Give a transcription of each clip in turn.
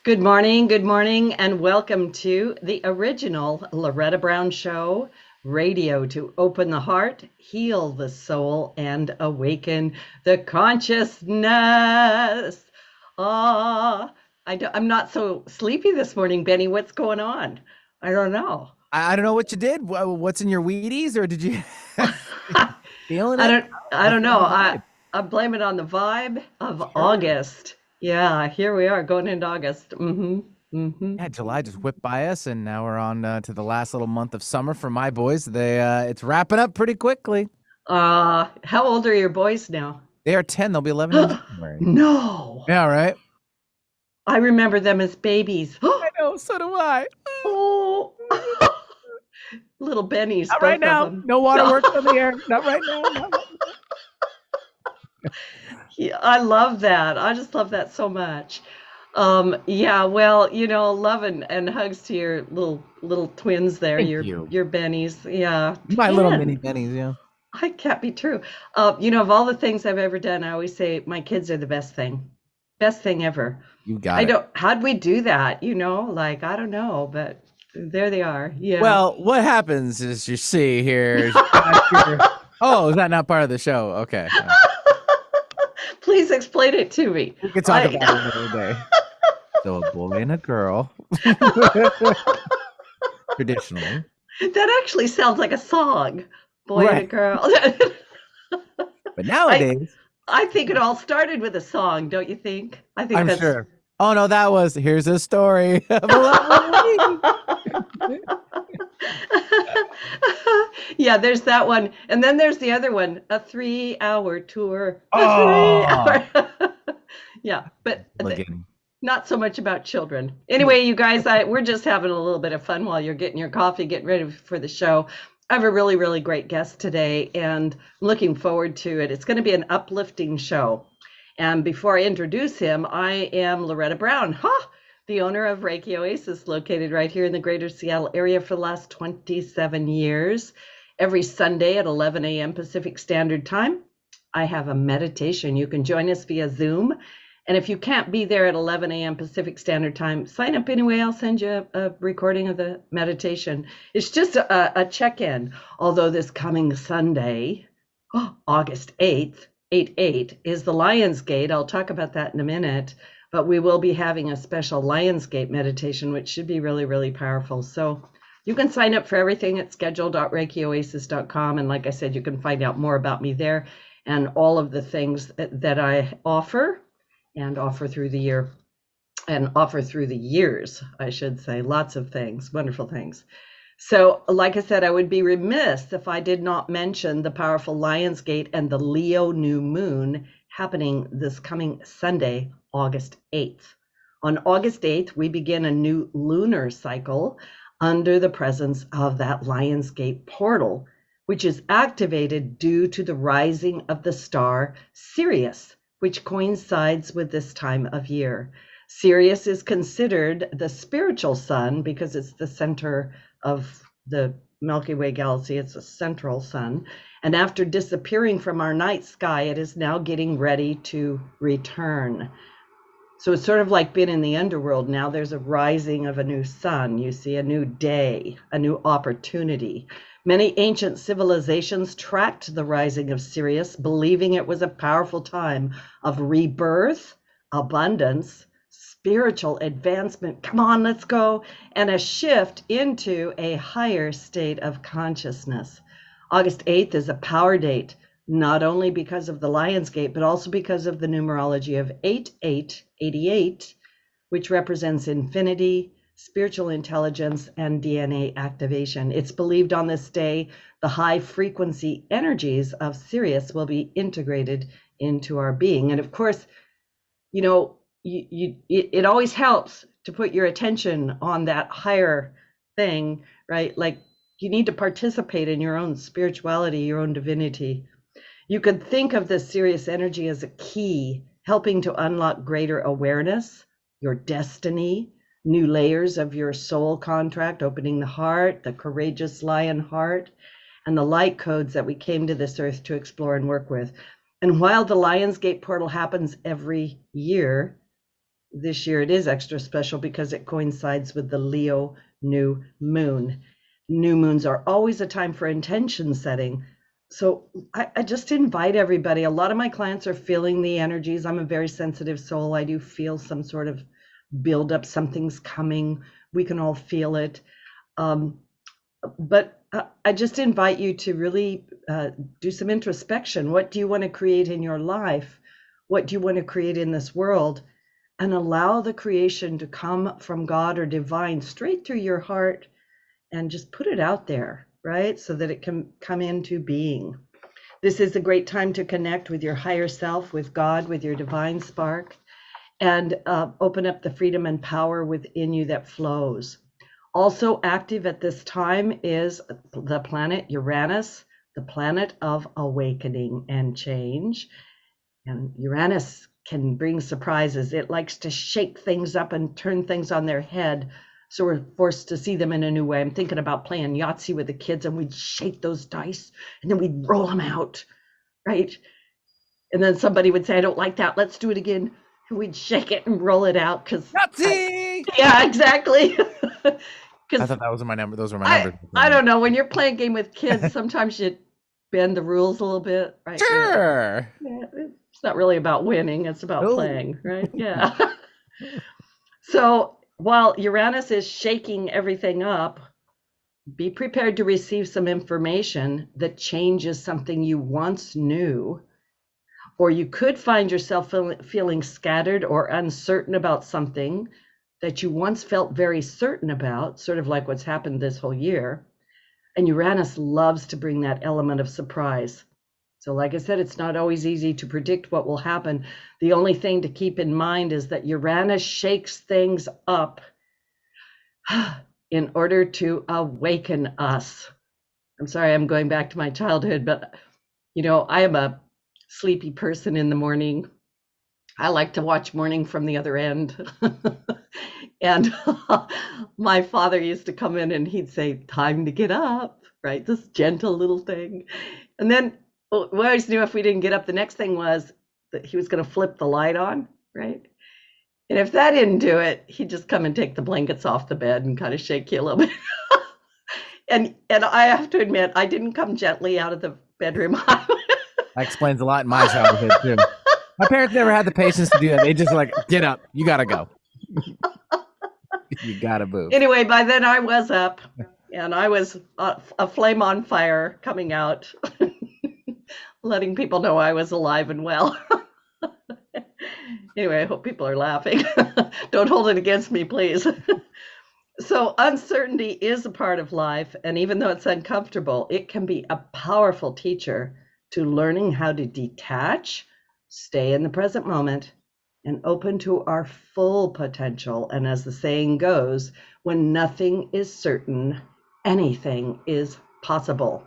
good morning, and welcome to the original Loretta Brown Show, radio to open the heart, heal the soul, and awaken the consciousness. I'm not so sleepy this morning, Benny. What's going on? I don't know. I don't know what you did. What's in your Wheaties, or did you feeling I it? don't I I don't feel know. the I vibe. I blame it on the vibe of Sure. August. Yeah, here we are going into August. Yeah, July just whipped by us, and now we're on to the last little month of summer for my boys. It's wrapping up pretty quickly. How old are your boys now? They are 10. They'll be 11 in January. No. Yeah, right. I remember them as babies. I know. So do I. Oh, little bennies, Not right both of now. them. No waterworks on the air. Not right now. Not right Yeah, I love that. I just love that so much. Yeah, well, love and hugs to your little twins there, Thank your you. your bennies. Yeah, My little 10. mini bennies. Yeah. I can't be true. Of all the things I've ever done, I always say my kids are the best thing. Best thing ever. You got I it. don't, how'd we do that? Like, I don't know, but there they are. Yeah. Well, what happens is you see here. Is you got Oh, is that not part of the show? Okay. Please explain it to me. We could talk I about it another day. So a boy and a girl, traditionally. That actually sounds like a song. Boy and a Right. girl. But I nowadays, I think it all started with a song, don't you think? I think I'm that's sure. Oh no, that was here's a story of a lovely lady. Yeah, there's that one. And then there's the other one, a 3-hour tour. A Oh, 3 hour. Yeah, but Mulligan. not so much about children. Anyway, you guys, we're just having a little bit of fun while you're getting your coffee, getting ready for the show. I have a really, really great guest today, and I'm looking forward to it. It's going to be an uplifting show. And before I introduce him, I am Loretta Brown, the owner of Reiki Oasis, located right here in the greater Seattle area for the last 27 years. Every Sunday at 11 a.m. Pacific Standard Time, I have a meditation. You can join us via Zoom. And if you can't be there at 11 a.m. Pacific Standard Time, sign up anyway. I'll send you a recording of the meditation. It's just a check-in. Although this coming Sunday, August 8th, 8/8, is the Lion's Gate. I'll talk about that in a minute. But we will be having a special Lion's Gate meditation, which should be really, really powerful. So you can sign up for everything at schedule.reikioasis.com. And like I said, you can find out more about me there and all of the things that I offer and offer through the year and offer through the years, I should say. Lots of things, wonderful things. So, like I said, I would be remiss if I did not mention the powerful Lionsgate and the Leo new moon happening this coming Sunday, August 8th. On August 8th, we begin a new lunar cycle under the presence of that Lionsgate portal, which is activated due to the rising of the star Sirius, which coincides with this time of year. Sirius is considered the spiritual sun because it's the center of the Milky Way galaxy. It's a central sun. And after disappearing from our night sky, it is now getting ready to return. So it's sort of like being in the underworld. Now there's a rising of a new sun. You see a new day, a new opportunity. Many ancient civilizations tracked the rising of Sirius, believing it was a powerful time of rebirth, abundance, spiritual advancement. Come on, let's go. And a shift into a higher state of consciousness. August 8th is a power date, not only because of the Lion's Gate, but also because of the numerology of 8888, which represents infinity, spiritual intelligence, and DNA activation. It's believed on this day, the high frequency energies of Sirius will be integrated into our being. And of course, it always helps to put your attention on that higher thing, right? Like you need to participate in your own spirituality, your own divinity. You could think of this Sirius energy as a key, helping to unlock greater awareness, your destiny, new layers of your soul contract, opening the heart, the courageous lion heart, and the light codes that we came to this earth to explore and work with. And while the Lionsgate portal happens every year, this year it is extra special because it coincides with the Leo new moon. New moons are always a time for intention setting. So I just invite everybody. A lot of my clients are feeling the energies. I'm a very sensitive soul. I do feel some sort of build up. Something's coming. We can all feel it. But I just invite you to really do some introspection. What do you want to create in your life? What do you want to create in this world? And allow the creation to come from God or divine straight through your heart, and just put it out there, right? So that it can come into being. This is a great time to connect with your higher self, with God, with your divine spark, and open up the freedom and power within you that flows. Also active at this time is the planet Uranus, the planet of awakening and change. And Uranus can bring surprises. It likes to shake things up and turn things on their head. So we're forced to see them in a new way. I'm thinking about playing Yahtzee with the kids, and we'd shake those dice and then we'd roll them out, right? And then somebody would say, I don't like that. Let's do it again. And we'd shake it and roll it out. Yahtzee! Yeah, exactly. I thought that was my number. Those were my numbers. I don't know. When you're playing a game with kids, sometimes you bend the rules a little bit, right? Sure. Yeah, it's not really about winning. It's about playing, right? Yeah. So while Uranus is shaking everything up, be prepared to receive some information that changes something you once knew, or you could find yourself feeling scattered or uncertain about something that you once felt very certain about, sort of like what's happened this whole year. And Uranus loves to bring that element of surprise. So like I said, it's not always easy to predict what will happen. The only thing to keep in mind is that Uranus shakes things up in order to awaken us. I'm sorry, I'm going back to my childhood, but I am a sleepy person in the morning. I like to watch Morning from the Other End. And my father used to come in and he'd say, time to get up, right? This gentle little thing. And then we always knew if we didn't get up, the next thing was that he was going to flip the light on, right? And if that didn't do it, he'd just come and take the blankets off the bed and kind of shake you a little bit. and I have to admit, I didn't come gently out of the bedroom. That explains a lot in my childhood too. My parents never had the patience to do that. They just like, get up, you gotta go. You gotta move. Anyway, by then I was up and I was a flame on fire coming out, letting people know I was alive and well. Anyway, I hope people are laughing. Don't hold it against me, please. So uncertainty is a part of life, and even though it's uncomfortable, it can be a powerful teacher to learning how to detach, stay in the present moment, and open to our full potential. And as the saying goes, when nothing is certain, anything is possible.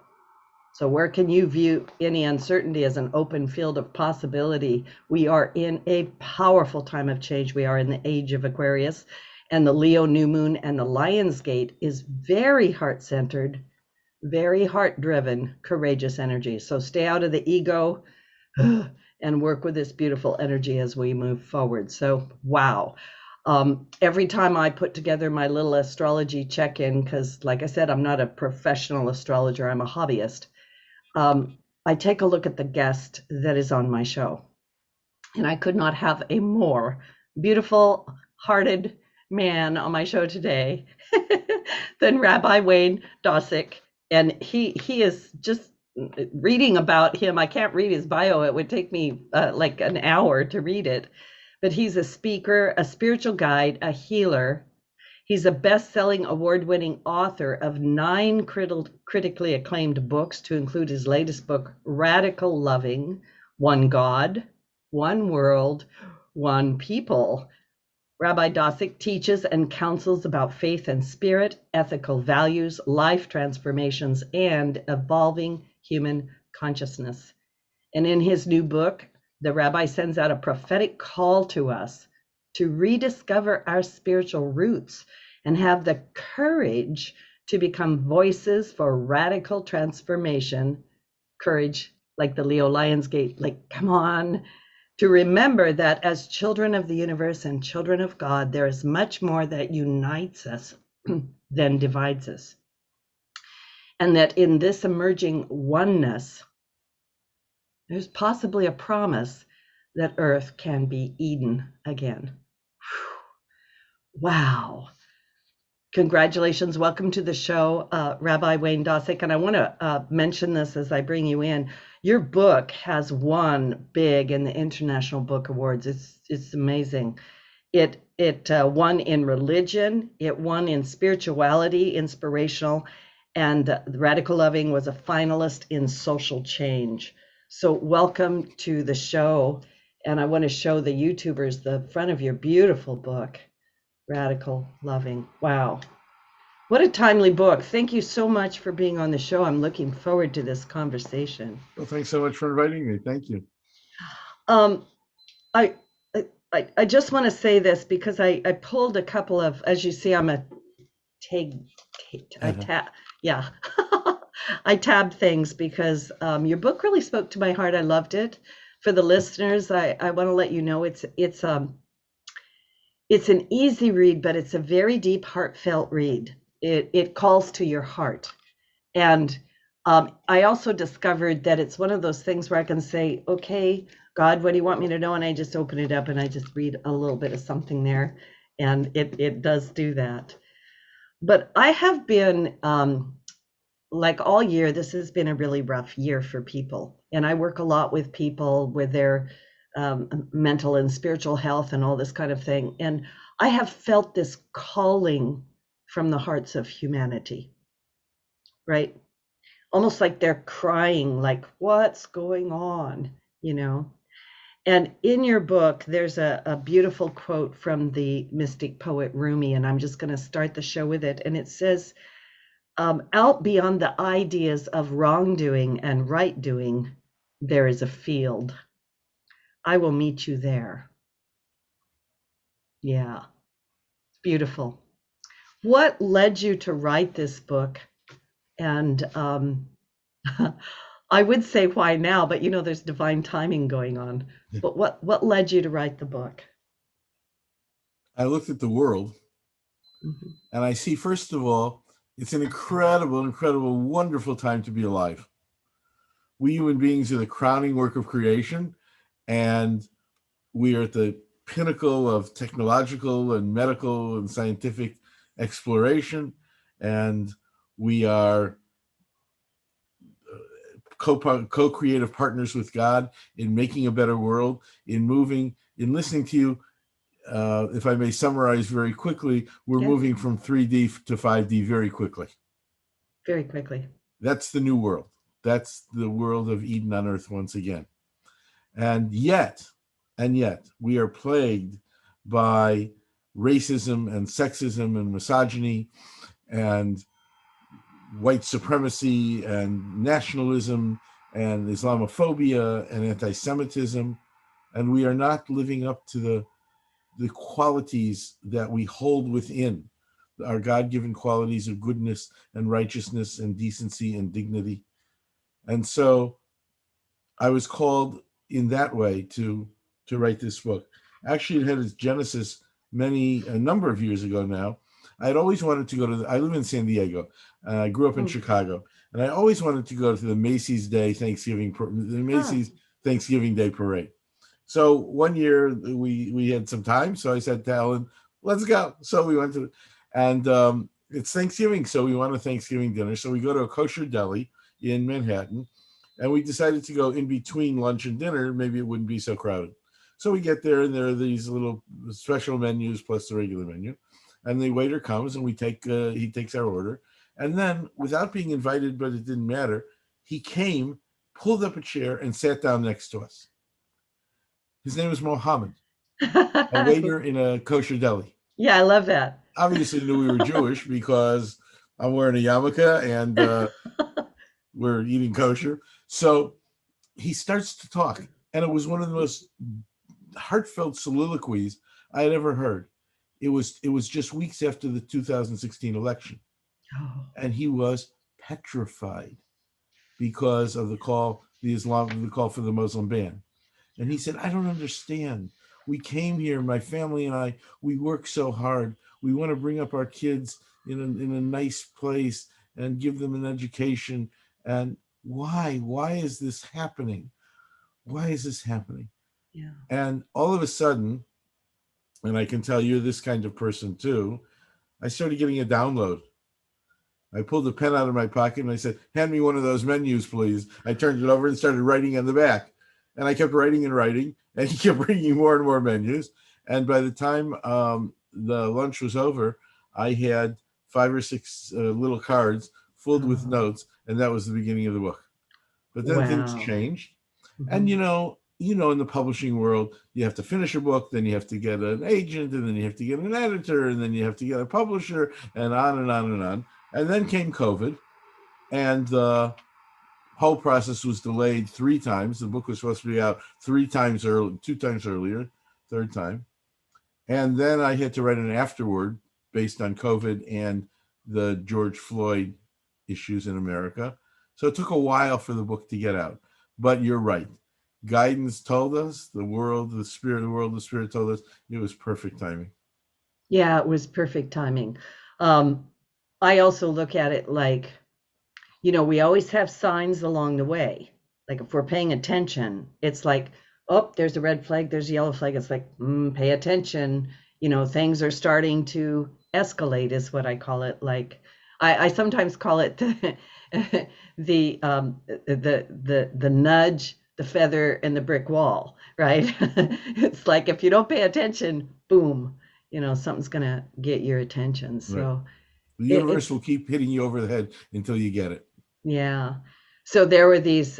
So where can you view any uncertainty as an open field of possibility? We are in a powerful time of change. We are in the age of Aquarius, and the Leo new moon and the Lion's Gate is very heart-centered, very heart-driven, courageous energy. So stay out of the ego and work with this beautiful energy as we move forward. So, wow. Every time I put together my little astrology check-in, because like I said, I'm not a professional astrologer, I'm a hobbyist. I take a look at the guest that is on my show. And I could not have a more beautiful hearted man on my show today than Rabbi Wayne Dosick. And he is just reading about him. I can't read his bio. It would take me like an hour to read it. But he's a speaker, a spiritual guide, a healer. He's a best-selling, award-winning author of 9 critically acclaimed books, to include his latest book, Radical Loving, One God, One World, One People. Rabbi Dosick teaches and counsels about faith and spirit, ethical values, life transformations, and evolving human consciousness. And in his new book, the rabbi sends out a prophetic call to us to rediscover our spiritual roots and have the courage to become voices for radical transformation. Courage, like the Leo Lionsgate, like, come on, to remember that as children of the universe and children of God, there is much more that unites us than divides us. And that in this emerging oneness, there's possibly a promise that Earth can be Eden again. Wow. Congratulations. Welcome to the show, Rabbi Wayne Dosick. And I want to mention this as I bring you in. Your book has won big in the International Book Awards. It's amazing. It won in religion. It won in spirituality, inspirational. And Radical Loving was a finalist in social change. So welcome to the show. And I want to show the YouTubers the front of your beautiful book, Radical Loving. Wow. What a timely book. Thank you so much for being on the show. I'm looking forward to this conversation. Well, thanks so much for inviting me. Thank you. I just want to say this because I pulled a couple of, as you see, I'm a I tabbed things because your book really spoke to my heart. I loved it. For the listeners, I want to let you know it's an easy read, but it's a very deep, heartfelt read. It calls to your heart. And I also discovered that it's one of those things where I can say, okay, God, what do you want me to know? And I just open it up and I just read a little bit of something there. And it does do that. But I have been, like all year, this has been a really rough year for people. And I work a lot with people with their mental and spiritual health and all this kind of thing. And I have felt this calling from the hearts of humanity, right? Almost like they're crying, like, what's going on, you know? And in your book, there's a beautiful quote from the mystic poet Rumi, and I'm just going to start the show with it. And it says, out beyond the ideas of wrongdoing and right doing, there is a field. I will meet you there. Yeah, beautiful. What led you to write this book? And I would say why now, but there's divine timing going on. But what led you to write the book? I looked at the world and I see, first of all, it's an incredible, wonderful time to be alive. We human beings are the crowning work of creation, and we are at the pinnacle of technological and medical and scientific exploration, and we are co-creative partners with God in making a better world, in listening to you. If I may summarize very quickly, we're moving from 3D to 5D very quickly. Very quickly. That's the new world. That's the world of Eden on earth once again. And yet, we are plagued by racism and sexism and misogyny and white supremacy and nationalism and Islamophobia and anti-Semitism. And we are not living up to the qualities that we hold within, our God-given qualities of goodness and righteousness and decency and dignity. And so I was called in that way to write this book. Actually, it had its genesis a number of years ago now. I had always wanted to go I live in San Diego. I grew up in Chicago, and I always wanted to go to the Macy's Thanksgiving Day Parade. So one year we had some time, so I said to Ellen, "Let's go." So we went and it's Thanksgiving, so we want a Thanksgiving dinner. So we go to a kosher deli in Manhattan, and we decided to go in between lunch and dinner. Maybe it wouldn't be so crowded. So we get there, and there are these little special menus plus the regular menu. And the waiter comes, and he takes our order. And then, without being invited, but it didn't matter, he came, pulled up a chair, and sat down next to us. His name was Mohammed, a waiter in a kosher deli. Yeah, I love that. Obviously knew we were Jewish because I'm wearing a yarmulke and we're eating kosher. So he starts to talk, and it was one of the most heartfelt soliloquies I had ever heard. It was just weeks after the 2016 election. Oh. And he was petrified because of the call for the Muslim ban. And he said, I don't understand. We came here, my family and I, we work so hard. We want to bring up our kids in a nice place and give them an education. And why is this happening? Why is this happening? Yeah. And all of a sudden, and I can tell you're this kind of person too, I started getting a download. I pulled a pen out of my pocket and I said, hand me one of those menus, please. I turned it over and started writing on the back. And I kept writing and writing, and he kept bringing more and more menus. And by the time the lunch was over, I had 5 or 6 little cards filled with notes, and that was the beginning of the book. But then things Wow. changed. Mm-hmm. And in the publishing world, you have to finish a book, then you have to get an agent, and then you have to get an editor, and then you have to get a publisher, and on and on and on. And then came COVID, and the whole process was delayed 3 times. The book was supposed to be out 3 times early, 2 times earlier, 3rd time. And then I had to write an afterword based on COVID and the George Floyd issues in America. So it took a while for the book to get out. But you're right. Guidance told us, the world, the spirit told us it was perfect timing. Yeah, it was perfect timing. I also look at it like, we always have signs along the way. Like if we're paying attention, it's like, oh, there's a red flag, there's a yellow flag. It's like, pay attention. Things are starting to escalate, is what I call it. Like I sometimes call it the nudge, the feather, and the brick wall, right? It's like if you don't pay attention, boom, something's gonna get your attention. So right. The universe will keep hitting you over the head until you get it. Yeah. So there were these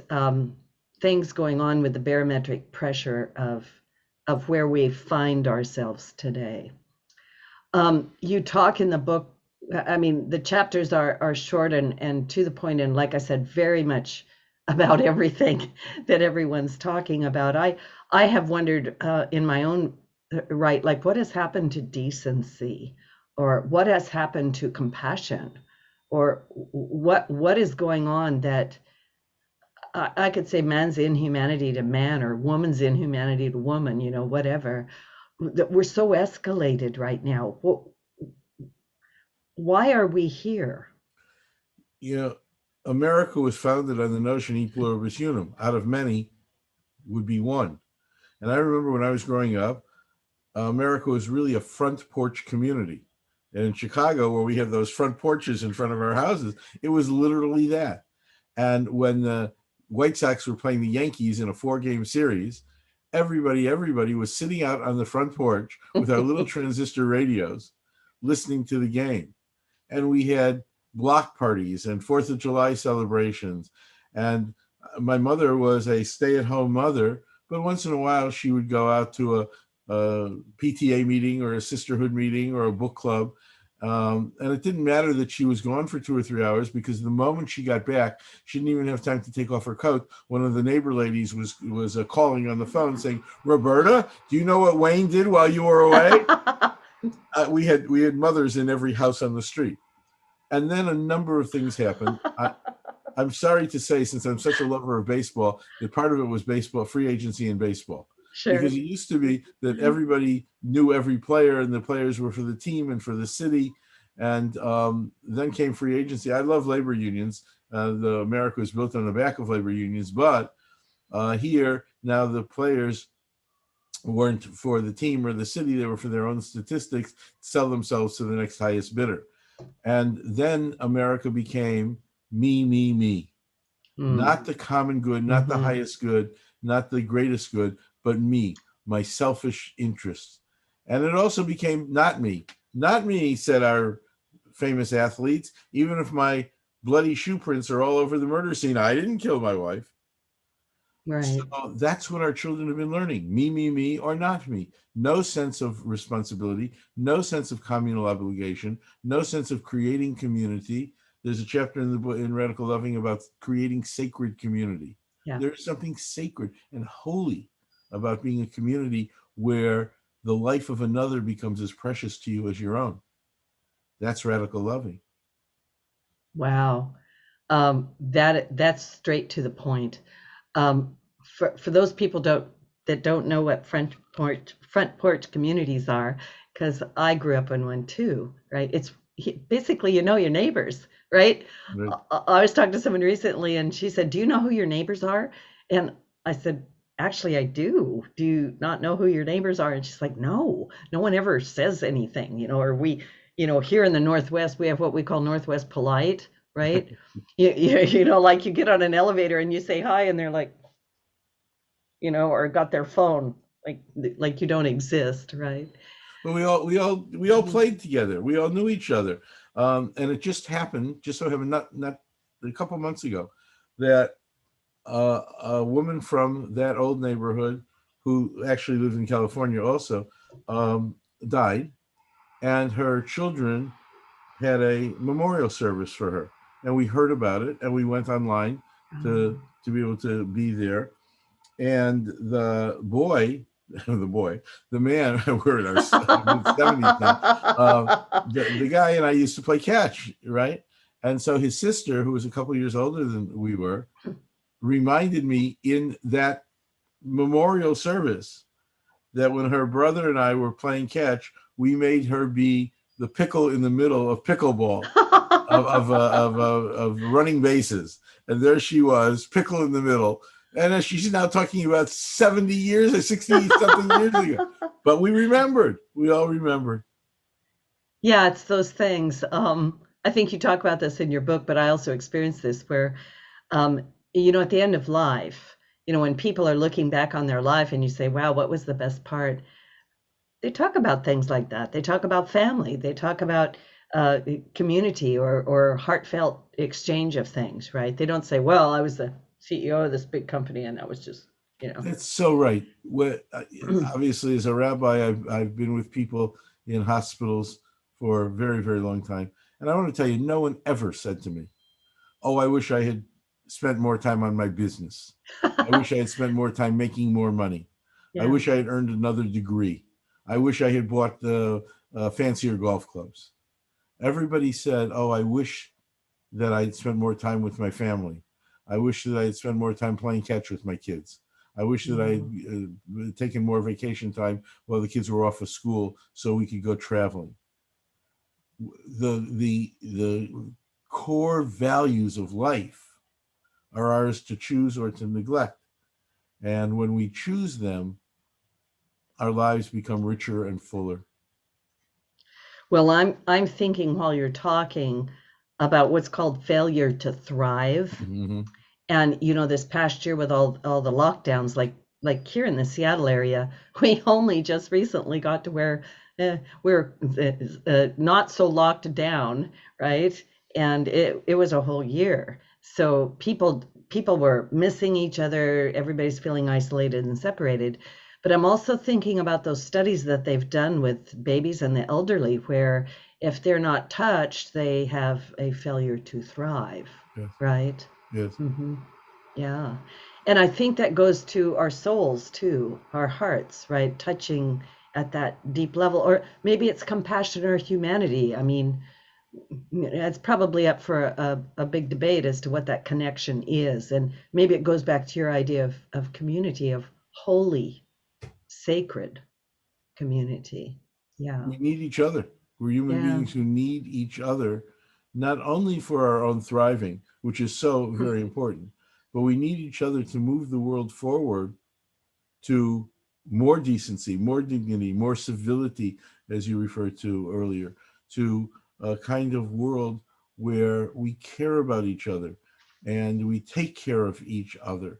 things going on with the barometric pressure of where we find ourselves today. You talk in the book, I mean, the chapters are short and to the point, and like I said, very much about everything that everyone's talking about. I have wondered in my own right, like what has happened to decency, or what has happened to compassion, or what is going on that I could say man's inhumanity to man, or woman's inhumanity to woman, whatever, that we're so escalated right now. Why are we here? America was founded on the notion e pluribus unum, out of many would be one. And I remember when I was growing up, America was really a front porch community. And in Chicago, where we have those front porches in front of our houses, it was literally that. And when the White Sox were playing the Yankees in a 4-game series, everybody was sitting out on the front porch with our little transistor radios listening to the game. And we had block parties and 4th of July celebrations. And my mother was a stay-at-home mother, but once in a while she would go out to a PTA meeting or a sisterhood meeting or a book club. And it didn't matter that she was gone for 2 or 3 hours, because the moment she got back, she didn't even have time to take off her coat. One of the neighbor ladies was calling on the phone saying, Roberta, do you know what Wayne did while you were away? We had mothers in every house on the street. And then a number of things happened. I'm sorry to say, since I'm such a lover of baseball, that part of it was baseball, free agency in baseball. Sure. Because it used to be that everybody knew every player, and the players were for the team and for the city. And then came free agency. I love labor unions. America was built on the back of labor unions. But here, now the players weren't for the team or the city. They were for their own statistics, to sell themselves to the next highest bidder. And then America became me. Not the common good, not the highest good, not the greatest good, but me, my selfish interests. And it also became not me, said our famous athletes. Even if my bloody shoe prints are all over the murder scene, I didn't kill my wife. Right. So that's what our children have been learning. Me, or not me. No sense of responsibility, no sense of communal obligation, no sense of creating community. There's a chapter in the book in Radical Loving about creating sacred community. Yeah. There's something sacred and holy about being a community where the life of another becomes as precious to you as your own. That's radical loving. Wow. That's straight to the point. For those people that don't know what front porch communities are, because I grew up in one too, right? It's basically, you know, your neighbors, right? Right. I was talking to someone recently and she said, do you know who your neighbors are? And I said, actually, I do. Do you not know who your neighbors are? And she's like, no one ever says anything, you know, or we, you know, here in the Northwest, we have what we call Northwest polite, right? You know, like you get on an elevator and you say hi and they're like, you know, or got their phone, like you don't exist, right? But we all played together. We all knew each other, and it just happened, just so happened, not a couple months ago, that a woman from that old neighborhood who actually lived in California also died, and her children had a memorial service for her, and we heard about it, and we went online to be able to be there, and the man, we're in our mid-70s now. The guy and I used to play catch, right? And so his sister, who was a couple years older than we were, reminded me in that memorial service that when her brother and I were playing catch, we made her be the pickle in the middle of pickleball of running bases, and there she was, pickle in the middle. And she's now talking about 70 years or 60 something years ago. But we remembered. We all remembered. Yeah, it's those things. I think you talk about this in your book, but I also experienced this where, you know, at the end of life, you know, when people are looking back on their life and you say, wow, what was the best part? They talk about things like that. They talk about family. They talk about community or heartfelt exchange of things, right? They don't say, well, I was the CEO of this big company and that was just, you know. That's so right. Obviously, as a rabbi, I've been with people in hospitals for a very, very long time. And I want to tell you, no one ever said to me, oh, I wish I had spent more time on my business. I wish I had spent more time making more money. Yeah. I wish I had earned another degree. I wish I had bought the fancier golf clubs. Everybody said, oh, I wish that I'd spent more time with my family. I wish that I'd spent more time playing catch with my kids. I wish that I'd taken more vacation time while the kids were off of school so we could go traveling. The core values of life are ours to choose or to neglect. And when we choose them, our lives become richer and fuller. Well, I'm thinking while you're talking about what's called failure to thrive. Mm-hmm. And, you know, this past year with all the lockdowns, like here in the Seattle area, we only just recently got to where we're not so locked down, right? And it was a whole year. So people were missing each other. Everybody's feeling isolated and separated. But I'm also thinking about those studies that they've done with babies and the elderly, where if they're not touched, they have a failure to thrive, yes. Right? Yes. Mm-hmm. Yeah. And I think that goes to our souls too, our hearts, right? Touching at that deep level, or maybe it's compassion or humanity. I mean, it's probably up for a big debate as to what that connection is. And maybe it goes back to your idea of community, of holy, sacred community. Yeah. We need each other. We're human beings who need each other, not only for our own thriving, which is so very important, but we need each other to move the world forward to more decency, more dignity, more civility, as you referred to earlier, to a kind of world where we care about each other and we take care of each other.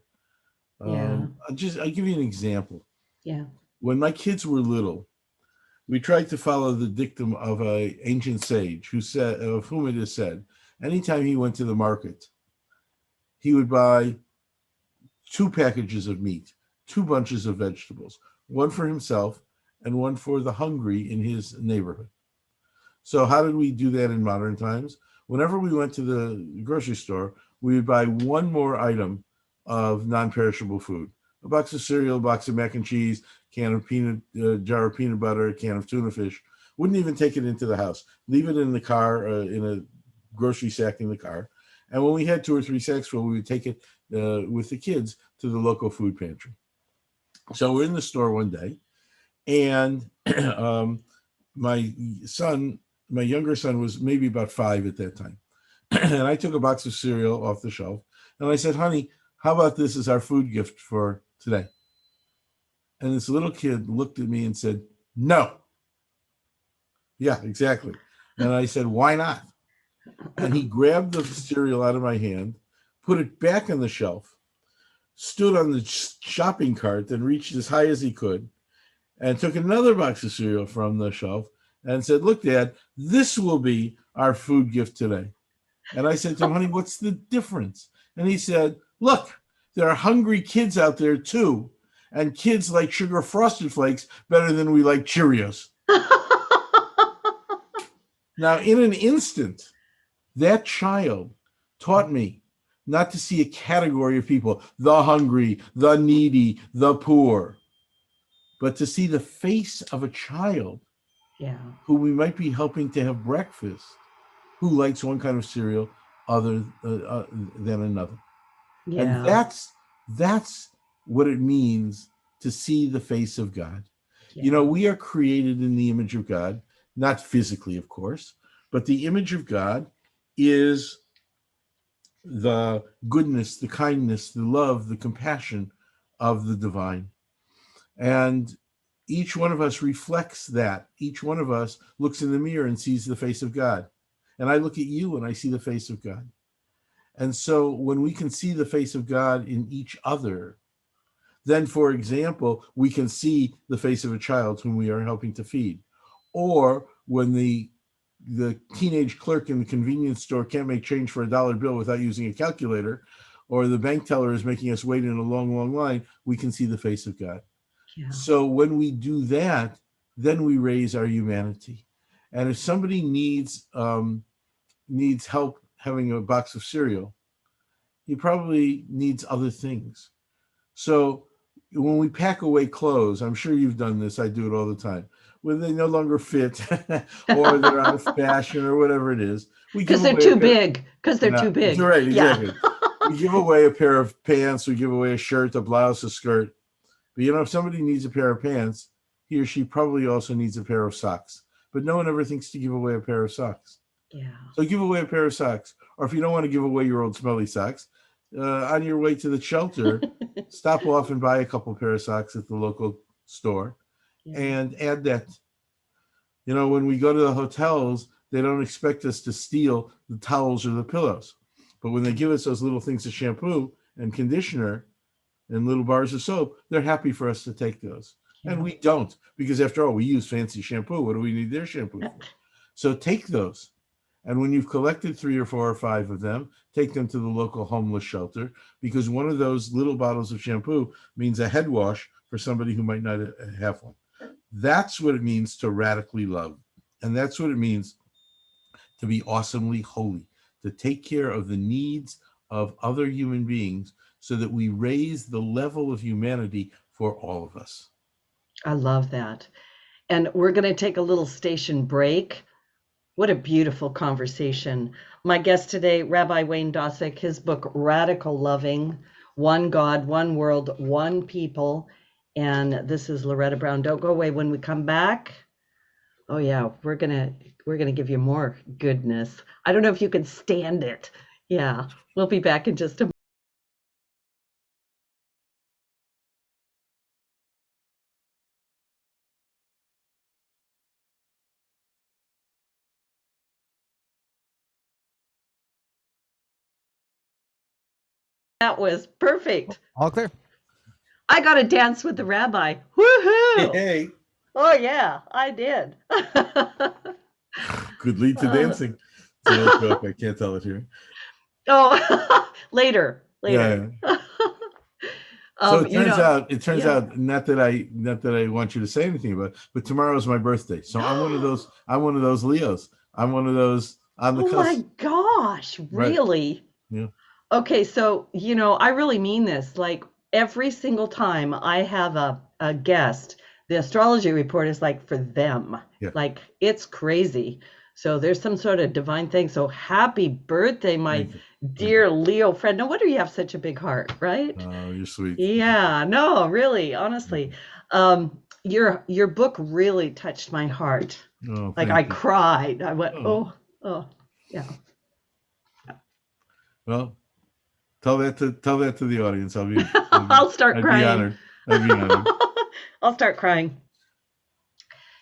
I'll give you an example. Yeah. When my kids were little, we tried to follow the dictum of an ancient sage of whom it is said, anytime he went to the market, he would buy 2 packages of meat, 2 bunches of vegetables, one for himself and one for the hungry in his neighborhood. So how did we do that in modern times? Whenever we went to the grocery store, we would buy one more item of non-perishable food. A box of cereal, a box of mac and cheese, can of jar of peanut butter, a can of tuna fish. Wouldn't even take it into the house. Leave it in the car, in a grocery sack in the car. And when we had 2 or 3 sacks full, we would take it with the kids to the local food pantry. So we're in the store one day, and my younger son was maybe about 5 at that time. And I took a box of cereal off the shelf, and I said, honey, how about this as our food gift for today? And this little kid looked at me and said, no. Yeah, exactly. And I said, why not? And he grabbed the cereal out of my hand, put it back on the shelf, stood on the shopping cart and reached as high as he could, and took another box of cereal from the shelf and said, look, Dad, this will be our food gift today. And I said to him, honey, what's the difference? And he said, look, there are hungry kids out there too, and kids like sugar frosted flakes better than we like Cheerios. Now, in an instant, that child taught me not to see a category of people, the hungry, the needy, the poor, but to see the face of a child who we might be helping to have breakfast, who likes one kind of cereal other than another. Yeah. And that's what it means to see the face of God. Yeah. You know, we are created in the image of God, not physically, of course, but the image of God is the goodness, the kindness, the love, the compassion of the divine. And each one of us reflects that. Each one of us looks in the mirror and sees the face of God. And I look at you and I see the face of God. And so when we can see the face of God in each other, then, for example, we can see the face of a child whom we are helping to feed. Or when the teenage clerk in the convenience store can't make change for a dollar bill without using a calculator, or the bank teller is making us wait in a long, long line, we can see the face of God. Yeah. So when we do that, then we raise our humanity. And if somebody needs help having a box of cereal, he probably needs other things. So when we pack away clothes, I'm sure you've done this, I do it all the time, when they no longer fit or they're out of fashion or whatever it is. Because they're too big. Because they're too big. Right, exactly. Yeah. We give away a pair of pants, we give away a shirt, a blouse, a skirt. But you know, if somebody needs a pair of pants, he or she probably also needs a pair of socks. But no one ever thinks to give away a pair of socks. Yeah. So give away a pair of socks. Or if you don't want to give away your old smelly socks, on your way to the shelter, stop off and buy a couple pair of socks at the local store and add that. You know, when we go to the hotels, they don't expect us to steal the towels or the pillows. But when they give us those little things of shampoo and conditioner and little bars of soap, they're happy for us to take those. Yeah. And we don't, because after all, we use fancy shampoo. What do we need their shampoo for? So take those. And when you've collected 3 or 4 or 5 of them, take them to the local homeless shelter, because one of those little bottles of shampoo means a head wash for somebody who might not have one. That's what it means to radically love. And that's what it means to be awesomely holy, to take care of the needs of other human beings so that we raise the level of humanity for all of us. I love that. And we're going to take a little station break. What a beautiful conversation. My guest today, Rabbi Wayne Dosick, his book, Radical Loving, One God, One World, One People. And this is Loretta Brown. Don't go away. When we come back, oh yeah, we're gonna give you more goodness. I don't know if you can stand it. Yeah, we'll be back in just a moment. That was perfect. All clear. I got to dance with the rabbi. Woohoo! Hey. Oh yeah, I did. Good lead to dancing. I can't tell it here. Oh, later. Yeah. So it turns out not that I want you to say anything about it, but tomorrow is my birthday. So I'm one of those Leos. I'm one of those on the cusp. Oh my gosh, really? Right. Yeah. Okay, so I really mean this. Like every single time I have a guest, the astrology report is like for them. Yeah. Like it's crazy. So there's some sort of divine thing. So happy birthday, my dear Leo friend. No wonder you have such a big heart, right? Oh, you're sweet. Yeah, no, really, honestly. Your book really touched my heart. Oh, Like thank I you. cried. I went, Oh, oh, yeah. well, tell that to the audience. I'll start I'd be crying. honored. I'd be honored. I'll start crying.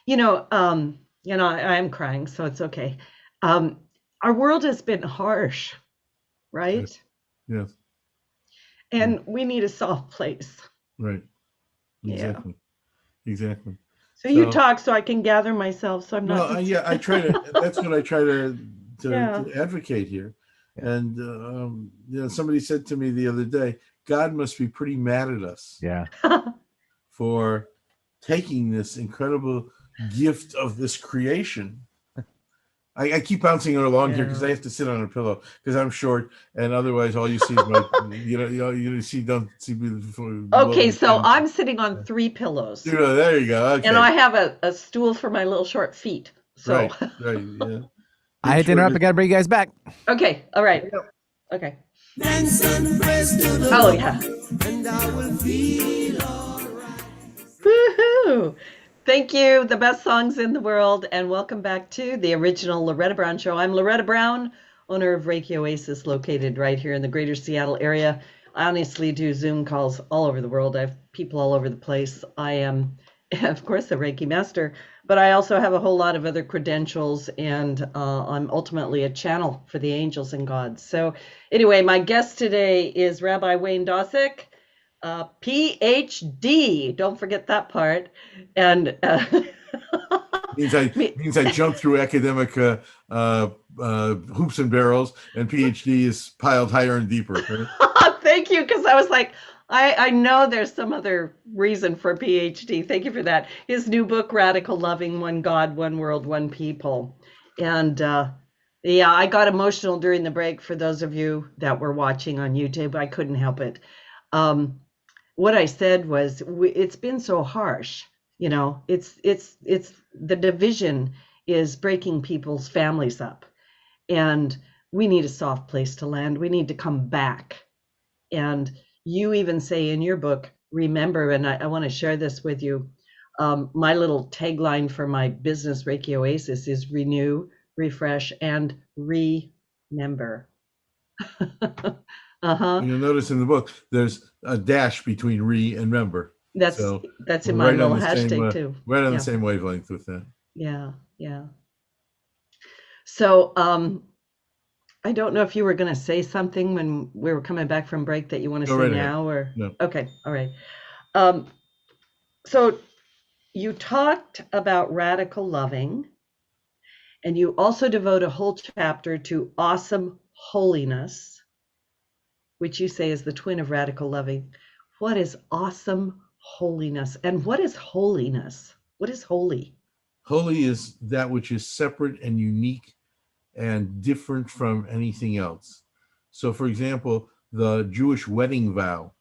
I am crying, so it's okay. Our world has been harsh, right? Yes. Yes. And we need a soft place. Right. Yeah. Exactly. Exactly. So you talk so I can gather myself so I'm not Well, just... yeah, I try to. That's what I try to Yeah. advocate here. Yeah. And somebody said to me the other day, God must be pretty mad at us Yeah. for taking this incredible gift of this creation. I keep bouncing it along here because I have to sit on a pillow because I'm short, and otherwise all you see is my, don't see me. Okay, so I'm sitting on 3 pillows. There you go. Okay. And I have a stool for my little short feet. So Right. Yeah. I hate to interrupt. I gotta bring you guys back. Okay, all right. Okay. Oh yeah. Woohoo! Thank you, the best songs in the world, and welcome back to the original Loretta Brown Show. I'm Loretta Brown, owner of Reiki Oasis, located right here in the greater Seattle area. I honestly do Zoom calls all over the world. I have people all over the place. I am, of course, a Reiki master, but I also have a whole lot of other credentials, and I'm ultimately a channel for the angels and gods. So anyway, my guest today is Rabbi Wayne Dosick, PhD. Don't forget that part. And means I jumped through academic hoops and barrels, and PhD is piled higher and deeper. Right? Thank you, because I was like, I know there's some other reason for PhD. Thank you for that. His new book, Radical Loving, One God, One World, One People. And yeah, I got emotional during the break for those of you that were watching on YouTube. I couldn't help it. What I said was, it's been so harsh. It's the division is breaking people's families up, and we need a soft place to land. We need to come back. And you even say in your book, remember, and I want to share this with you. My little tagline for my business, Reiki Oasis, is renew, refresh, and remember. You'll notice in the book there's a dash between re and member. That's in my little hashtag too. Right on the same wavelength with that. Yeah. So I don't know if you were going to say something when we were coming back from break that you want to say now, or no. Okay, all right. So you talked about radical loving, and you also devote a whole chapter to awesome holiness, which you say is the twin of radical loving. What is awesome holiness, and what is holiness? What is holy? Holy is that which is separate and unique and different from anything else. So, for example, the Jewish wedding vow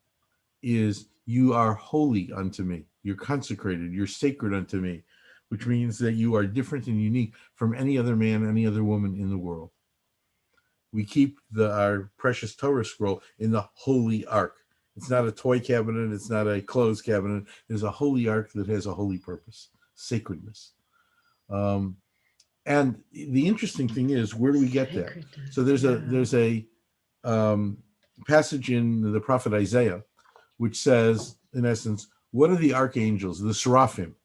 is, you are holy unto me. You're consecrated. You're sacred unto me, which means that you are different and unique from any other man, any other woman in the world. We keep our precious Torah scroll in the holy ark. It's not a toy cabinet. It's not a clothes cabinet. There's a holy ark that has a holy purpose, sacredness. And the interesting thing is, where do we get that? So there's a passage in the prophet Isaiah, which says, in essence, what are the archangels, the seraphim,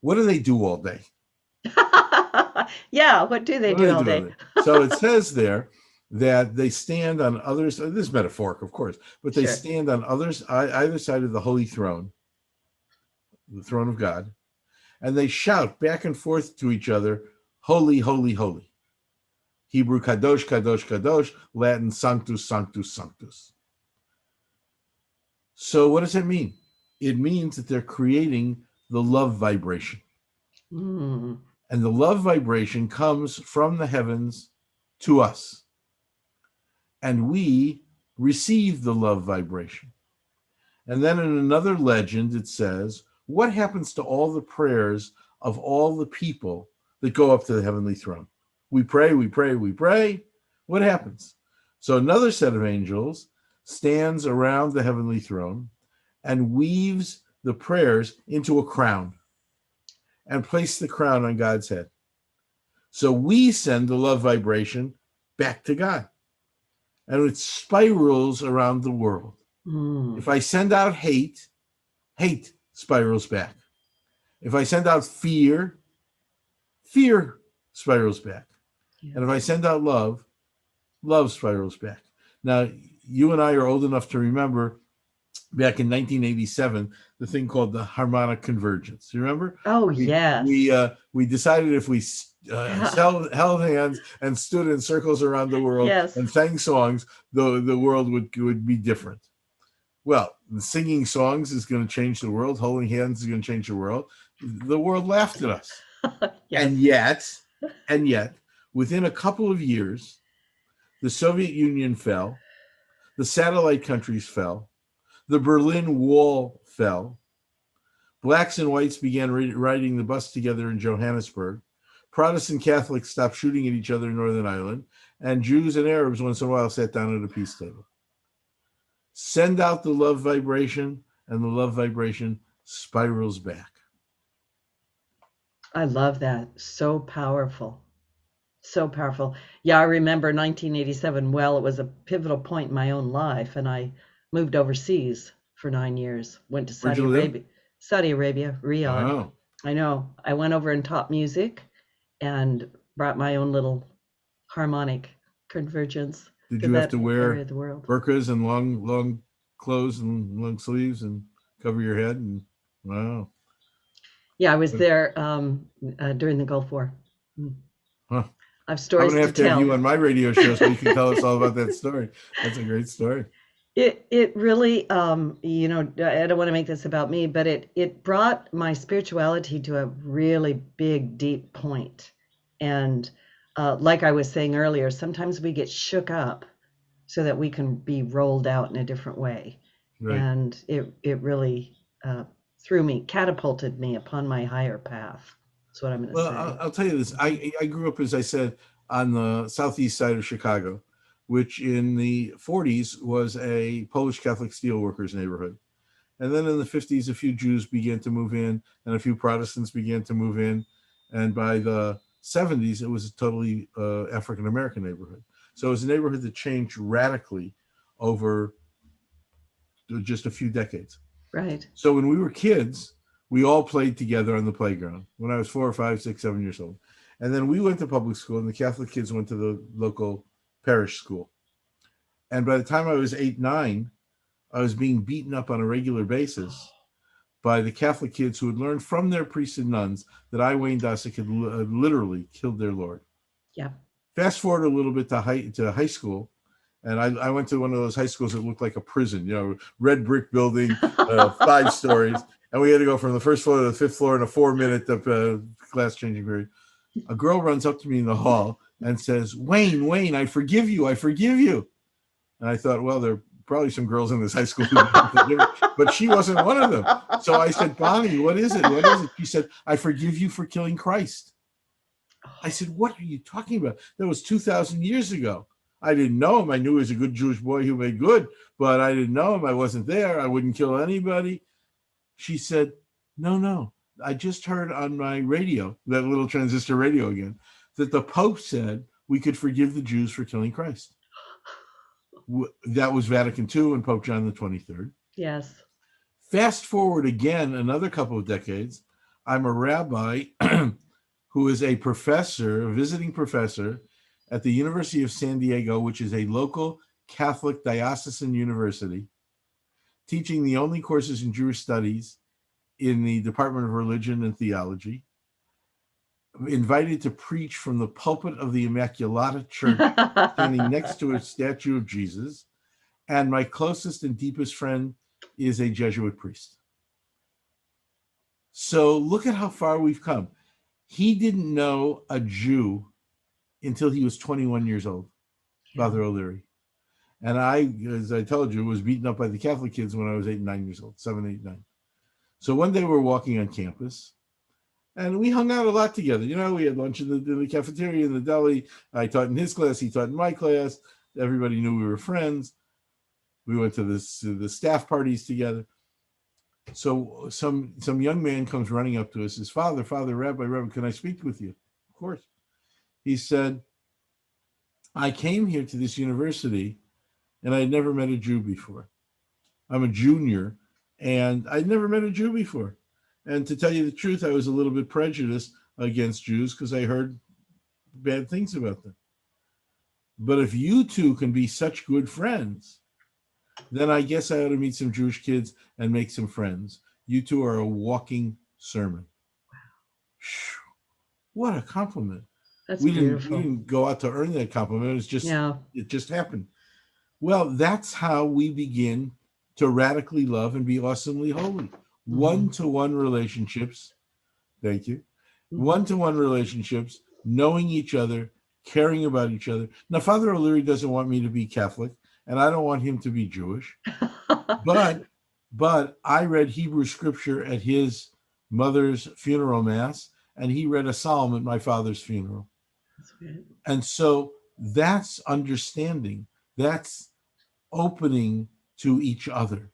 what do they do all day? Yeah, what do they do all day? So it says there that they stand on others. This is metaphoric, of course, but they stand on either side of the holy throne, the throne of God, and they shout back and forth to each other, holy, holy, holy. Hebrew, kadosh, kadosh, kadosh. Latin, sanctus, sanctus, sanctus. So what does it mean? It means that they're creating the love vibration. And the love vibration comes from the heavens to us. And we receive the love vibration. And then in another legend, it says, what happens to all the prayers of all the people that go up to the heavenly throne? We pray, we pray, we pray. What happens? So another set of angels stands around the heavenly throne and weaves the prayers into a crown and place the crown on God's head. So we send the love vibration back to God. And it spirals around the world. If I send out hate, hate spirals back. If I send out fear, fear spirals back. Yes. And if I send out love, love spirals back. Now, you and I are old enough to remember back in 1987, the thing called the harmonic convergence. You remember? Oh, yes. We decided if we held hands and stood in circles around the world Yes. and sang songs, the world would be different. Well, singing songs is going to change the world. Holding hands is going to change the world. The world laughed at us. Yes. And yet, within a couple of years, the Soviet Union fell, the satellite countries fell, the Berlin Wall fell, blacks and whites began riding the bus together in Johannesburg, Protestant Catholics stopped shooting at each other in Northern Ireland, and Jews and Arabs once in a while sat down at a peace table. Send out the love vibration, and the love vibration spirals back. I love that. So powerful. So powerful. Yeah, I remember 1987 well. It was a pivotal point in my own life, and I moved overseas for 9 years. Went to Saudi Arabia, Riyadh. Wow. I know. I went over and taught music and brought my own little harmonic convergence. Did you have to wear area of the world. burqas and long clothes and long sleeves and cover your head? And wow. Yeah, I was there during the Gulf War. Huh. I have stories I'm gonna have to tell. have you on my radio show so you can tell us all about that story. That's a great story. It really, you know, I don't want to make this about me, but it brought my spirituality to a really big, deep point. And like I was saying earlier, sometimes we get shook up so that we can be rolled out in a different way. Right. And it really threw me, catapulted me upon my higher path. That's what I'm going to say. Well, I'll tell you this. I grew up, as I said, on the southeast side of Chicago, which in the 40s was a Polish Catholic steelworkers neighborhood. And then in the 50s, a few Jews began to move in and a few Protestants began to move in. And by the 70s, it was a totally African-American neighborhood. So it was a neighborhood that changed radically over just a few decades. Right. So when we were kids, we all played together on the playground when I was 4 or 5, 6, 7 years old. And then we went to public school and the Catholic kids went to the local parish school. And by the time I was 8, 9, I was being beaten up on a regular basis by the Catholic kids who had learned from their priests and nuns that I, Wayne Dosick, had literally killed their Lord. Yeah. Fast forward a little bit to high school. And I went to one of those high schools that looked like a prison, you know, red brick building, 5 stories. And we had to go from the first floor to the 5th floor in a 4-minute class changing period. A girl runs up to me in the hall and says, Wayne, I forgive you. I forgive you. And I thought, well, there are probably some girls in this high school who don't forgive me, but she wasn't one of them. So I said, Bonnie, what is it? What is it? She said, I forgive you for killing Christ. I said, what are you talking about? That was 2,000 years ago. I didn't know him. I knew he was a good Jewish boy who made good, but I didn't know him. I wasn't there. I wouldn't kill anybody. She said, no. I just heard on my radio, that little transistor radio again, that the Pope said we could forgive the Jews for killing Christ. That was Vatican II and Pope John the 23rd. Yes. Fast forward again another couple of decades. I'm a rabbi who is a professor, a visiting professor at the University of San Diego, which is a local Catholic diocesan university, teaching the only courses in Jewish studies in the Department of Religion and Theology, invited to preach from the pulpit of the Immaculata Church, standing next to a statue of Jesus. And my closest and deepest friend is a Jesuit priest. So look at how far we've come. He didn't know a Jew until he was 21 years old, Father O'Leary. And I, as I told you, was beaten up by the Catholic kids when I was 8 and 9 years old, 7, 8, 9. So one day we're walking on campus, And we hung out a lot together. You know, we had lunch in the cafeteria, in the deli. I taught in his class. He taught in my class. Everybody knew we were friends. We went to the staff parties together. So some young man comes running up to us. Says, Father, Rabbi, can I speak with you? Of course. He said, I came here to this university and I had never met a Jew before. I'm a junior and I'd never met a Jew before. And to tell you the truth, I was a little bit prejudiced against Jews because I heard bad things about them. But if you two can be such good friends, then I guess I ought to meet some Jewish kids and make some friends. You two are a walking sermon. What a compliment. That's we beautiful. didn't go out to earn that compliment. It just happened. Well, that's how we begin to radically love and be awesomely holy. Mm-hmm. One-to-one relationships. Thank you. Mm-hmm. One-to-one relationships, knowing each other, caring about each other. Now, Father O'Leary doesn't want me to be Catholic, and I don't want him to be Jewish. But I read Hebrew scripture at his mother's funeral mass, and he read a psalm at my father's funeral. That's good. And so that's understanding. That's opening to each other.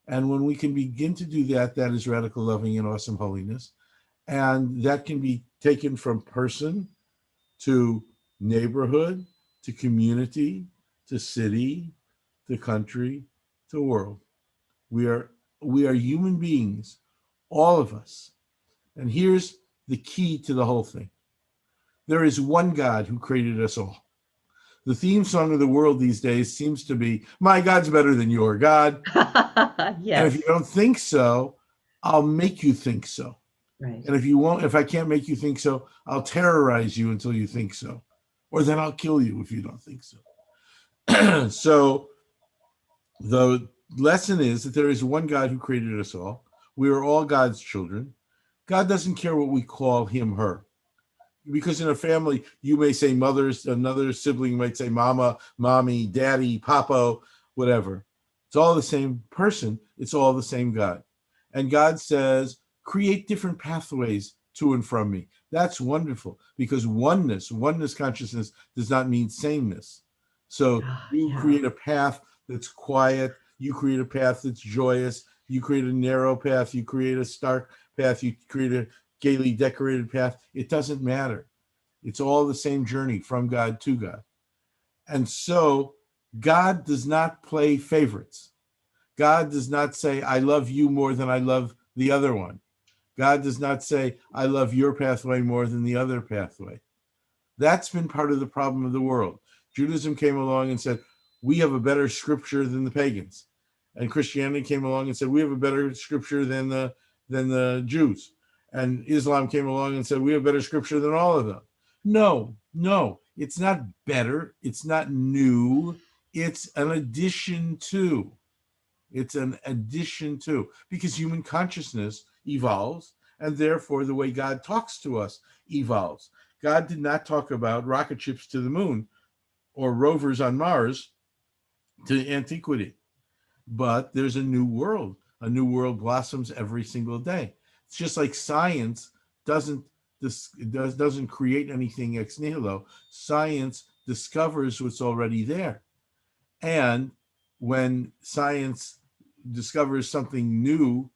And when we can begin to do that, that is radical loving and awesome holiness. And that can be taken from person to neighborhood, to community, to city, to country, to world. We are human beings, all of us. And here's the key to the whole thing. There is one God who created us all. The theme song of the world these days seems to be, my God's better than your God. Yes. And if you don't think so, I'll make you think so. Right. And if I can't make you think so, I'll terrorize you until you think so. Or then I'll kill you if you don't think so. So the lesson is that there is one God who created us all. We are all God's children. God doesn't care what we call him, her. Because in a family, you may say mothers, another sibling might say mama, mommy, daddy, papa, whatever. It's all the same person. It's all the same God. And God says, create different pathways to and from me. That's wonderful because oneness consciousness does not mean sameness. So you create a path that's quiet. You create a path that's joyous. You create a narrow path. You create a stark path. You create a gaily decorated path. It doesn't matter. It's all the same journey from God to God. And so God does not play favorites. God does not say, I love you more than I love the other one. God does not say, I love your pathway more than the other pathway. That's been part of the problem of the world. Judaism came along and said, we have a better scripture than the pagans. And Christianity came along and said, we have a better scripture than the Jews. And Islam came along and said, we have better scripture than all of them. No, it's not better. It's not new. It's an addition to. It's an addition to. Because human consciousness evolves, and therefore the way God talks to us evolves. God did not talk about rocket ships to the moon or rovers on Mars to antiquity. But there's a new world. A new world blossoms every single day. It's just like science doesn't create anything ex nihilo. Science discovers what's already there. And when science discovers something new,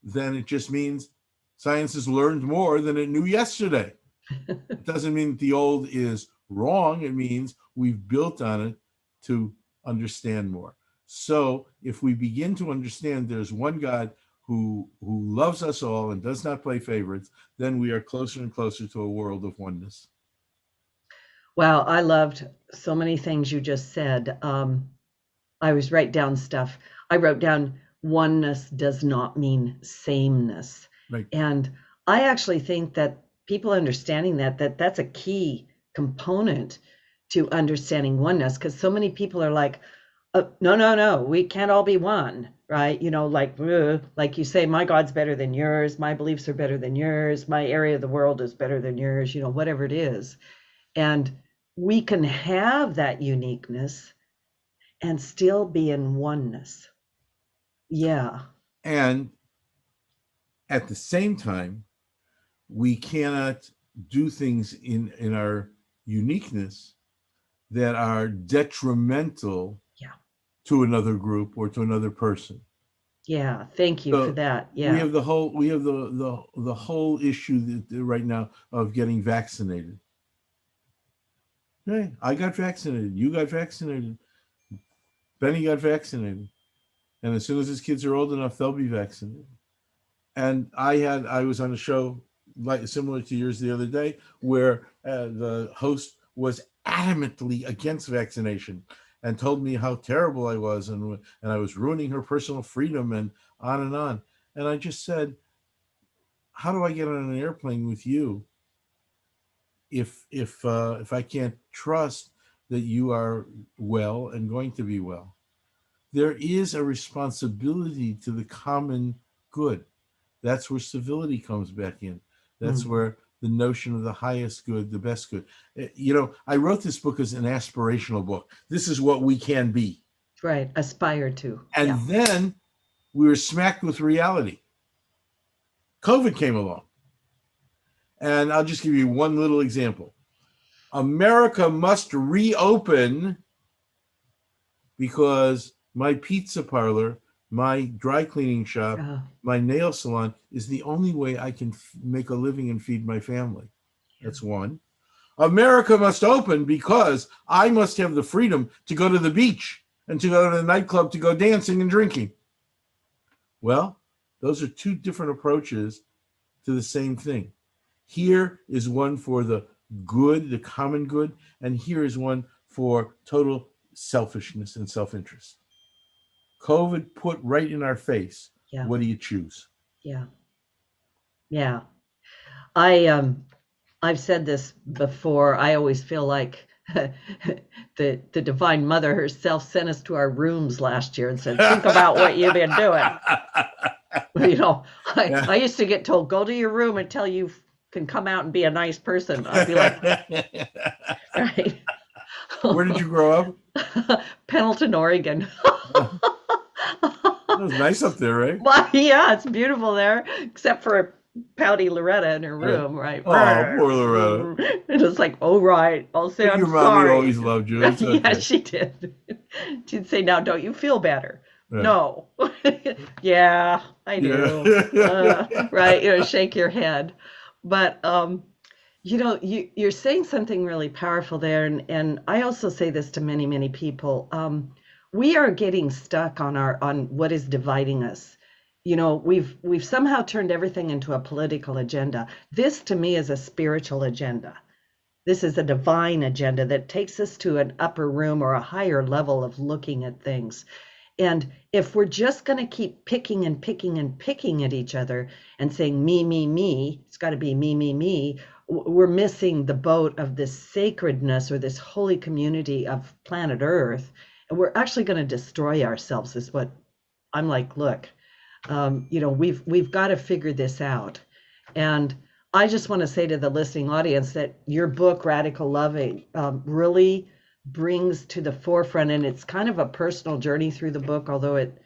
then it just means science has learned more than it knew yesterday. It doesn't mean that the old is wrong. It means we've built on it to understand more. So if we begin to understand there's one God who loves us all and does not play favorites, then we are closer and closer to a world of oneness. Wow, I loved so many things you just said. I was write down stuff. I wrote down oneness does not mean sameness. Right. And I actually think that people understanding that's a key component to understanding oneness, because so many people are like, no, we can't all be one, right? You know, like you say, my God's better than yours. My beliefs are better than yours. My area of the world is better than yours, you know, whatever it is. And we can have that uniqueness and still be in oneness. Yeah. And at the same time, we cannot do things in our uniqueness that are detrimental to another group or to another person. Yeah, thank you for that. Yeah. We have the whole issue right now of getting vaccinated. Hey, I got vaccinated. You got vaccinated. Benny got vaccinated. And as soon as his kids are old enough, they'll be vaccinated. And I was on a show similar to yours the other day where the host was adamantly against vaccination and told me how terrible I was and I was ruining her personal freedom and on and on. And I just said, how do I get on an airplane with you if I can't trust that you are well and going to be well? There is a responsibility to the common good. That's where civility comes back in. That's where the notion of the highest good, the best good. I wrote this book as an aspirational book. This is what we can be. Right, aspire to. And then we were smacked with reality. COVID came along. And I'll just give you one little example. America must reopen because my pizza parlor, my dry cleaning shop, my nail salon is the only way I can make a living and feed my family. That's one. America must open because I must have the freedom to go to the beach and to go to the nightclub to go dancing and drinking. Well, those are two different approaches to the same thing. Here is one for the good, the common good, and here is one for total selfishness and self-interest. COVID put right in our face. What do you choose? Yeah. I've said this before. I always feel like the Divine Mother herself sent us to our rooms last year and said, think about what you've been doing. I used to get told, go to your room until you can come out and be a nice person. I'd be like, right. Where did you grow up? Pendleton, Oregon. It was nice up there, right? Well, yeah, it's beautiful there, except for pouty Loretta in her room, right? Oh, poor Loretta. And it's like, oh, right, I'll say I'm your sorry. Mommy always loved you. It's okay. Yeah, she did. She'd say, now, don't you feel better? Yeah. No. Yeah, I do. Right, shake your head. But, you're saying something really powerful there. And I also say this to many, many people. We are getting stuck on what is dividing us. We've somehow turned everything into a political agenda. This to me is a spiritual agenda. This is a divine agenda that takes us to an upper room or a higher level of looking at things. And if we're just going to keep picking and picking and picking at each other and saying me, me, me, it's got to be me, me, me, we're missing the boat of this sacredness or this holy community of planet Earth. And we're actually going to destroy ourselves is what I'm like, look, we've got to figure this out. And I just want to say to the listening audience that your book, Radical Loving, really brings to the forefront, and it's kind of a personal journey through the book, although it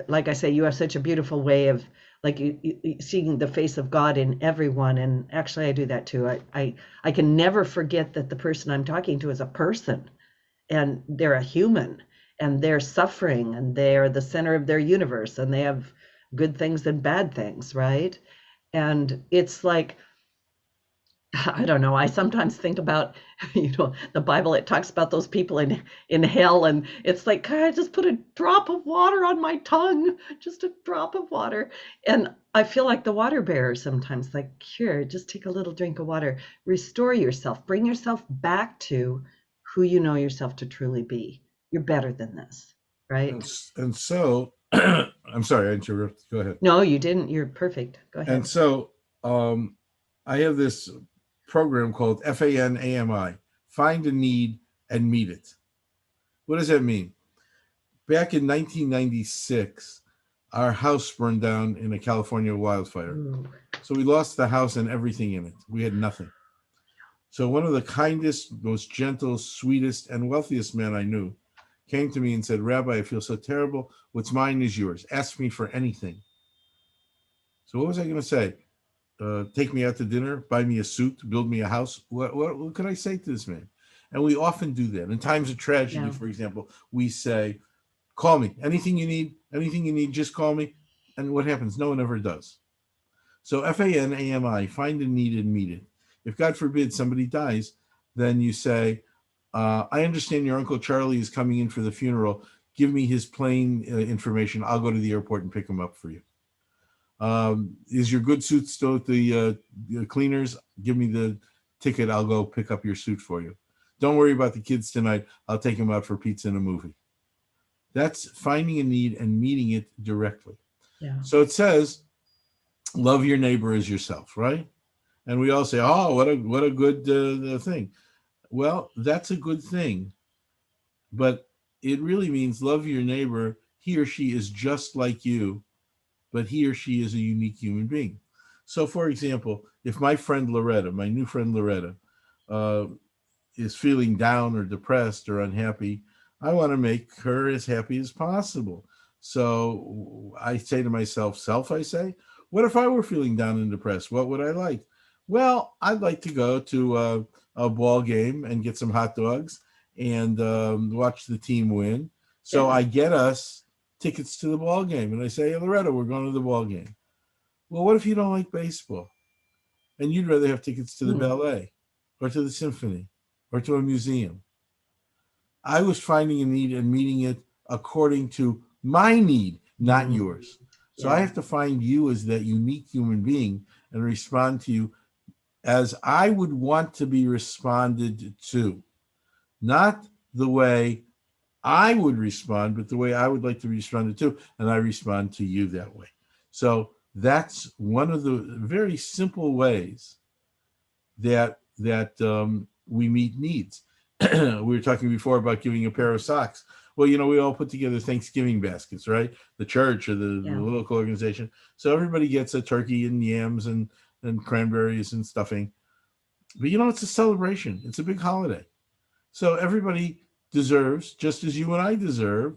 like I say, you have such a beautiful way of like you seeing the face of God in everyone. And actually I do that too. I can never forget that the person I'm talking to is a person, and they're a human, and they're suffering, and they're the center of their universe, and they have good things and bad things, right? And it's like, I don't know, I sometimes think about, the Bible, it talks about those people in hell, and it's like, can I just put a drop of water on my tongue? Just a drop of water. And I feel like the water bearer sometimes, like, here, just take a little drink of water, restore yourself, bring yourself back to who you know yourself to truly be. You're better than this, right? And so, I'm sorry, I interrupted. Go ahead. No, you didn't. You're perfect. Go ahead. And so, I have this program called FANAMI, Find a Need and Meet It. What does that mean? Back in 1996, our house burned down in a California wildfire. Ooh. So we lost the house and everything in it. We had nothing. So one of the kindest, most gentle, sweetest, and wealthiest men I knew came to me and said, Rabbi, I feel so terrible. What's mine is yours. Ask me for anything. So what was I going to say? take me out to dinner, buy me a suit, build me a house. What can I say to this man? And we often do that. In times of tragedy, for example, we say, call me. Anything you need, just call me. And what happens? No one ever does. So FANAMI, find a need and meet it. If God forbid somebody dies, then you say, I understand your Uncle Charlie is coming in for the funeral. Give me his plane information. I'll go to the airport and pick him up for you. Is your good suit still at the cleaners? Give me the ticket. I'll go pick up your suit for you. Don't worry about the kids tonight. I'll take them out for pizza and a movie. That's finding a need and meeting it directly. Yeah. So it says, love your neighbor as yourself, right? And we all say, oh, what a good thing. Well, that's a good thing. But it really means love your neighbor. He or she is just like you, but he or she is a unique human being. So, for example, if my friend Loretta, my new friend Loretta, is feeling down or depressed or unhappy, I want to make her as happy as possible. So I say to myself, what if I were feeling down and depressed? What would I like? Well, I'd like to go to a ball game and get some hot dogs and watch the team win. So I get us tickets to the ball game. And I say, hey, Loretta, we're going to the ball game. Well, what if you don't like baseball? And you'd rather have tickets to the ballet or to the symphony or to a museum. I was finding a need and meeting it according to my need, not yours. So I have to find you as that unique human being and respond to you as I would want to be responded to. Not the way I would respond, but the way I would like to be responded to, and I respond to you that way. So that's one of the very simple ways that we meet needs. We were talking before about giving a pair of socks. Well, we all put together Thanksgiving baskets, right? The church or the local organization. So everybody gets a turkey and yams and cranberries and stuffing. But it's a celebration. It's a big holiday. So everybody deserves, just as you and I deserve,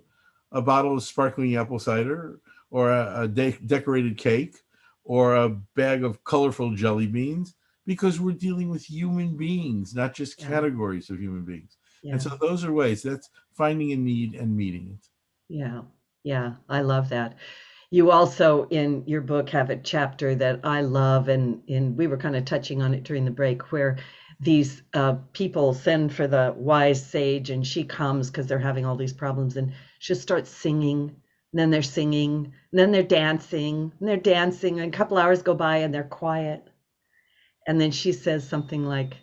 a bottle of sparkling apple cider or a decorated cake or a bag of colorful jelly beans, because we're dealing with human beings, not just categories of human beings. Yeah. And so those are ways. That's finding a need and meeting it. Yeah, I love that. You also, in your book, have a chapter that I love, and we were kind of touching on it during the break, where these people send for the wise sage, and she comes because they're having all these problems, and she starts singing, and then they're singing, and then they're dancing, and a couple hours go by, and they're quiet. And then she says something like,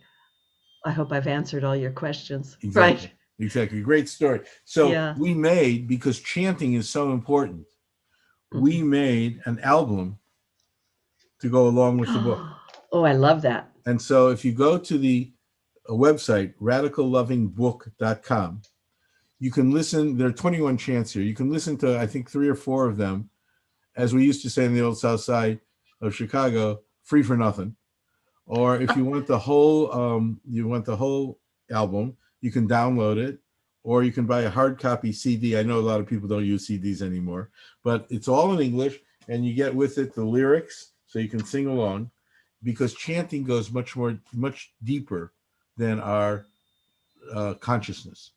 I hope I've answered all your questions. Exactly. Right? Exactly. Great story. So we made, because chanting is so important, we made an album to go along with the book. Oh, I love that. And so if you go to the website, radicallovingbook.com, you can listen. There are 21 chants here. You can listen to, I think, 3 or 4 of them, as we used to say in the old South Side of Chicago, free for nothing. Or if you want the whole album, you can download it, or you can buy a hard copy CD. I know a lot of people don't use CDs anymore, but it's all in English, and you get with it the lyrics so you can sing along, because chanting goes much deeper than our consciousness.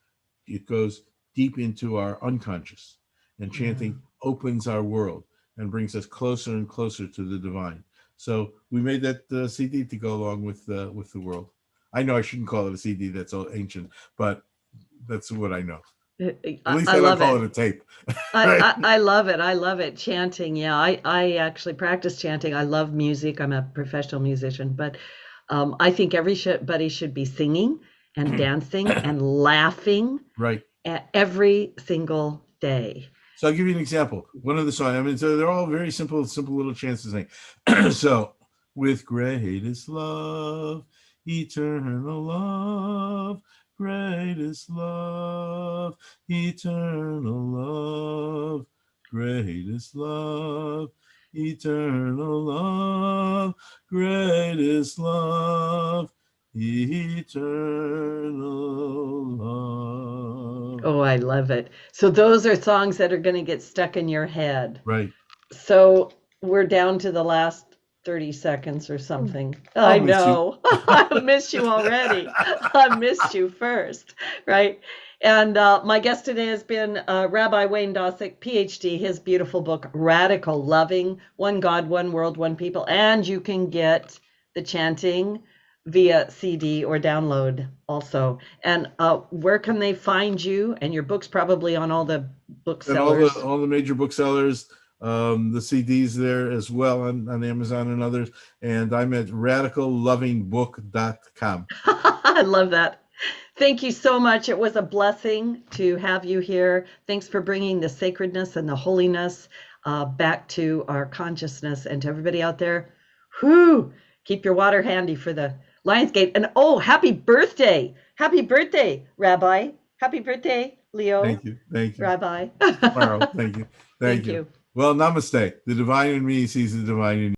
It goes deep into our unconscious, and chanting opens our world and brings us closer and closer to the divine. So we made that CD to go along with the world. I know I shouldn't call it a CD, that's all ancient, but that's what I know. At least I don't call it a tape. Right? I love it. I love it. Chanting. Yeah, I actually practice chanting. I love music. I'm a professional musician, but I think everybody should be singing and dancing and laughing every single day. So I'll give you an example. One of the songs, so they're all very simple little chants to sing. So, with greatest love, eternal love, greatest love, eternal love, greatest love, eternal love, greatest love, eternal love. Oh, I love it. So those are songs that are going to get stuck in your head. Right. So we're down to the last 30 seconds or something. I'll I miss you. know. I miss you already. I missed you first, right? And my guest today has been Rabbi Wayne Dosick, PhD, his beautiful book, Radical Loving, One God, One World, One People. And you can get the chanting via CD or download also. And where can they find you? And your book's probably on all the booksellers. And all the major booksellers, the CDs there as well on Amazon and others. And I'm at radicallovingbook.com. I love that. Thank you so much. It was a blessing to have you here. Thanks for bringing the sacredness and the holiness back to our consciousness. And to everybody out there, keep your water handy for the Lionsgate. And happy birthday. Happy birthday, Rabbi. Happy birthday, Leo. Thank you. Rabbi. Tomorrow. Thank you. Thank you. Well, namaste. The divine in me sees the divine in you.